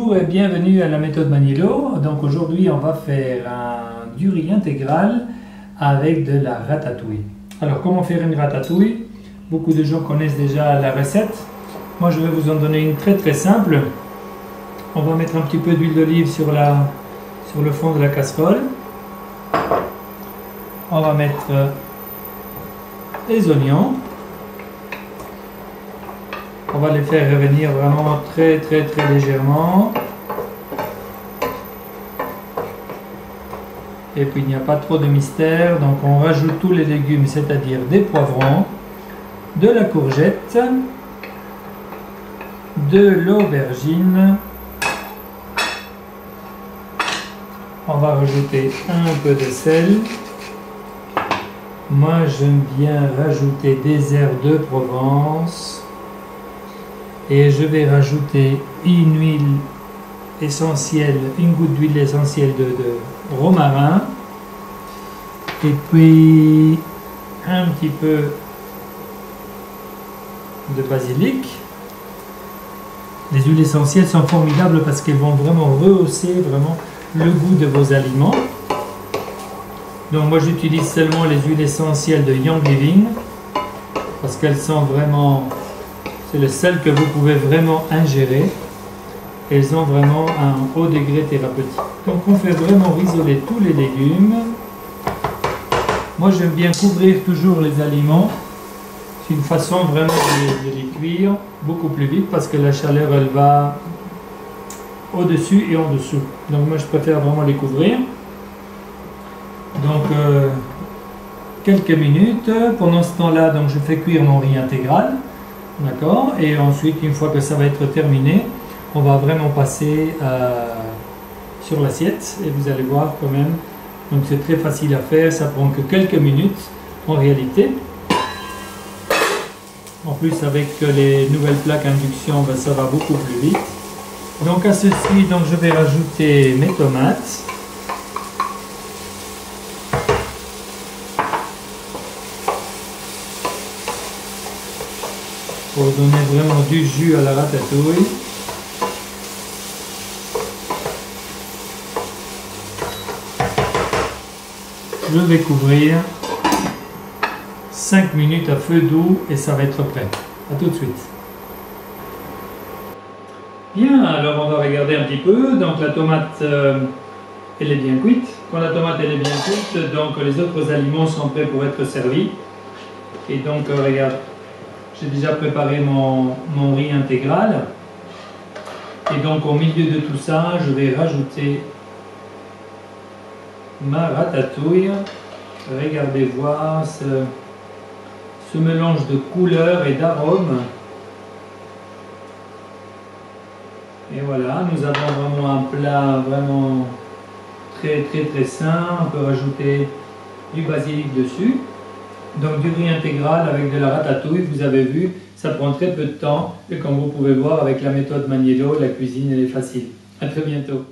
Bonjour et bienvenue à la méthode Maniello. Donc aujourd'hui on va faire du riz intégral avec de la ratatouille. Alors comment faire une ratatouille? Beaucoup de gens connaissent déjà la recette. Moi je vais vous en donner une très simple. On va mettre un petit peu d'huile d'olive sur le fond de la casserole. On va mettre les oignons. On va les faire revenir vraiment très légèrement. Et puis il n'y a pas trop de mystère. Donc on rajoute tous les légumes, c'est-à-dire des poivrons, de la courgette, de l'aubergine. On va rajouter un peu de sel. Moi j'aime bien rajouter des herbes de Provence. Et je vais rajouter une huile essentielle, une goutte d'huile essentielle de romarin. Et puis un petit peu de basilic. Les huiles essentielles sont formidables parce qu'elles vont vraiment rehausser le goût de vos aliments. Donc moi j'utilise seulement les huiles essentielles de Young Living parce qu'elles sont vraiment... C'est le seul que vous pouvez vraiment ingérer. Elles ont vraiment un haut degré thérapeutique. Donc on fait vraiment risoler tous les légumes. Moi j'aime bien couvrir toujours les aliments. C'est une façon vraiment de les cuire beaucoup plus vite parce que la chaleur elle va au-dessus et en dessous. Donc moi je préfère vraiment les couvrir. Donc quelques minutes. Pendant ce temps-là, donc je fais cuire mon riz intégral. D'accord. Et ensuite, une fois que ça va être terminé, on va vraiment passer sur l'assiette et vous allez voir quand même. Donc c'est très facile à faire, ça prend que quelques minutes en réalité. En plus avec les nouvelles plaques induction, ben, ça va beaucoup plus vite. Donc à ceci, donc, je vais rajouter mes tomates. Pour donner vraiment du jus à la ratatouille. Je vais couvrir 5 minutes à feu doux et ça va être prêt. A tout de suite. Bien, alors on va regarder un petit peu. Donc la tomate, elle est bien cuite. Quand la tomate elle est bien cuite, donc les autres aliments sont prêts pour être servis. Et donc regarde. J'ai déjà préparé mon riz intégral. Et donc au milieu de tout ça, je vais rajouter ma ratatouille. Regardez voir ce mélange de couleurs et d'arômes. Et voilà, nous avons vraiment un plat vraiment très sain. On peut rajouter du basilic dessus. Donc du riz intégral avec de la ratatouille, vous avez vu, ça prend très peu de temps et comme vous pouvez voir avec la méthode Maniello, la cuisine elle est facile. A très bientôt.